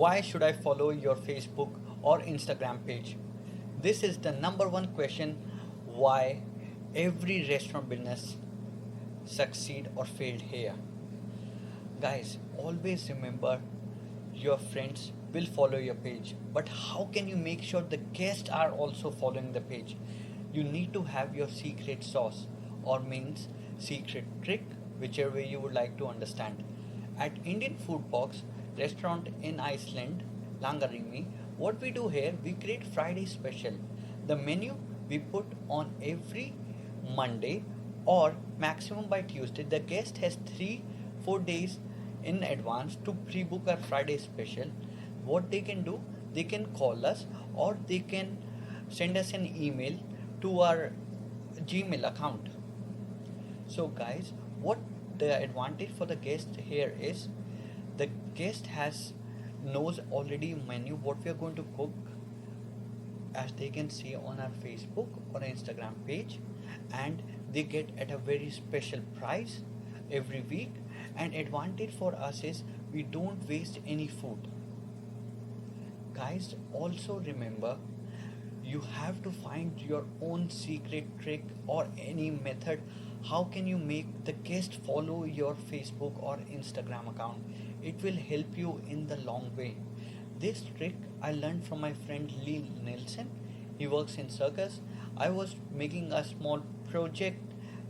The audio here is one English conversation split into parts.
Why should I follow your Facebook or Instagram page? This is the number one question why every restaurant business succeed or failed here. Guys, always remember your friends will follow your page, but how can you make sure the guests are also following the page? You need to have your secret sauce or means secret trick, whichever way you would like to understand. At Indian Food Box restaurant in Iceland, Langarimi, what we do here, we create Friday special. The menu we put on every Monday or maximum by Tuesday. The guest has 3 4 days in advance to pre-book our Friday special. What they can do, they can call us or they can send us an email to our Gmail account. So guys, what the advantage for the guest here is the guest has knows already menu what we are going to cook, as they can see on our Facebook or Instagram page, and they get at a very special price every week. And advantage for us is we don't waste any food. Guys, also remember you have to find your own secret trick or any method. How can you make the guest follow your Facebook or Instagram account? It will help you in the long way. This trick I learned from my friend Lee Nelson. He works in circus. I was making a small project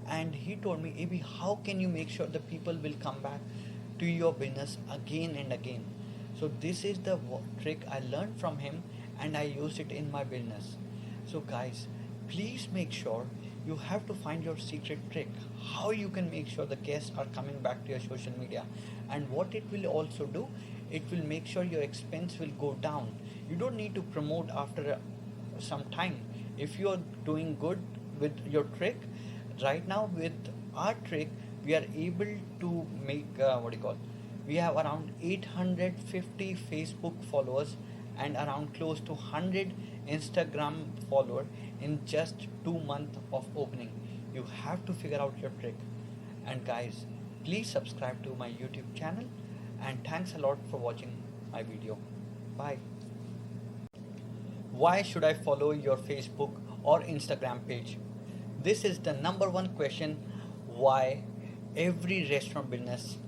and he told me, Ab, how can you make sure the people will come back to your business again and again? So this is the trick I learned from him and I use it in my business. So guys, please make sure you have to find your secret trick, how you can make sure the guests are coming back to your social media. And what it will also do, it will make sure your expense will go down. You don't need to promote after some time. If you are doing good with your trick, right now with our trick we are able to make we have around 850 Facebook followers and around close to 100 Instagram followers in just 2 months of opening. You have to figure out your trick. And guys, please subscribe to my YouTube channel and thanks a lot for watching my video. Bye. Why should I follow your Facebook or Instagram page? This is the number one question why every restaurant business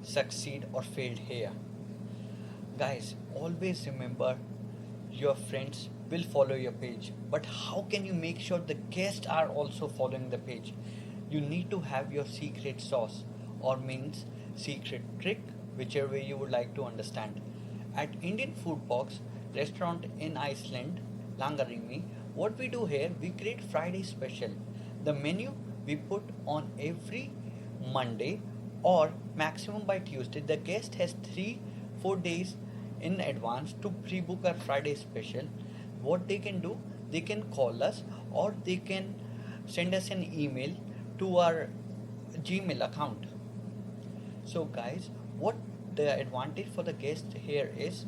succeed or failed here. Guys, always remember your friends will follow your page, but how can you make sure the guests are also following the page? You need to have your secret sauce or means secret trick, whichever way you would like to understand. At Indian Food Box restaurant in Iceland, Langarimi, what we do here, we create Friday special. The menu we put on every Monday or maximum by Tuesday. The guest has 3 4 days in advance to pre-book our Friday special. What they can do, they can call us or they can send us an email to our Gmail account. So guys, what the advantage for the guest here is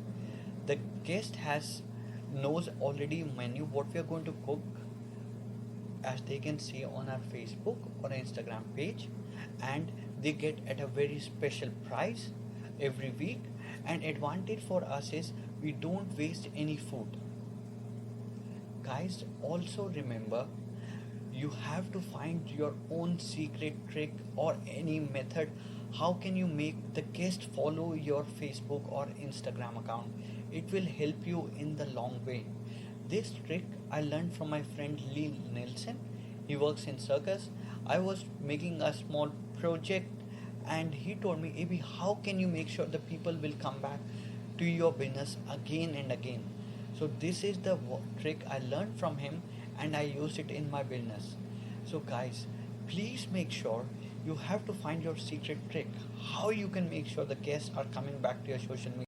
the guest has knows already menu what we are going to cook, as they can see on our Facebook or Instagram page, and they get at a very special price every week. And advantage for us is we don't waste any food. Guys, also remember you have to find your own secret trick or any method. How can you make the guest follow your Facebook or Instagram account? It will help you in the long way. This trick I learned from my friend Lee Nelson. He works in circus. I was making a small project and he told me, Ab, how can you make sure the people will come back to your business again and again? So this is the trick I learned from him and I use it in my business. So guys, please make sure you have to find your secret trick, how you can make sure the guests are coming back to your social media.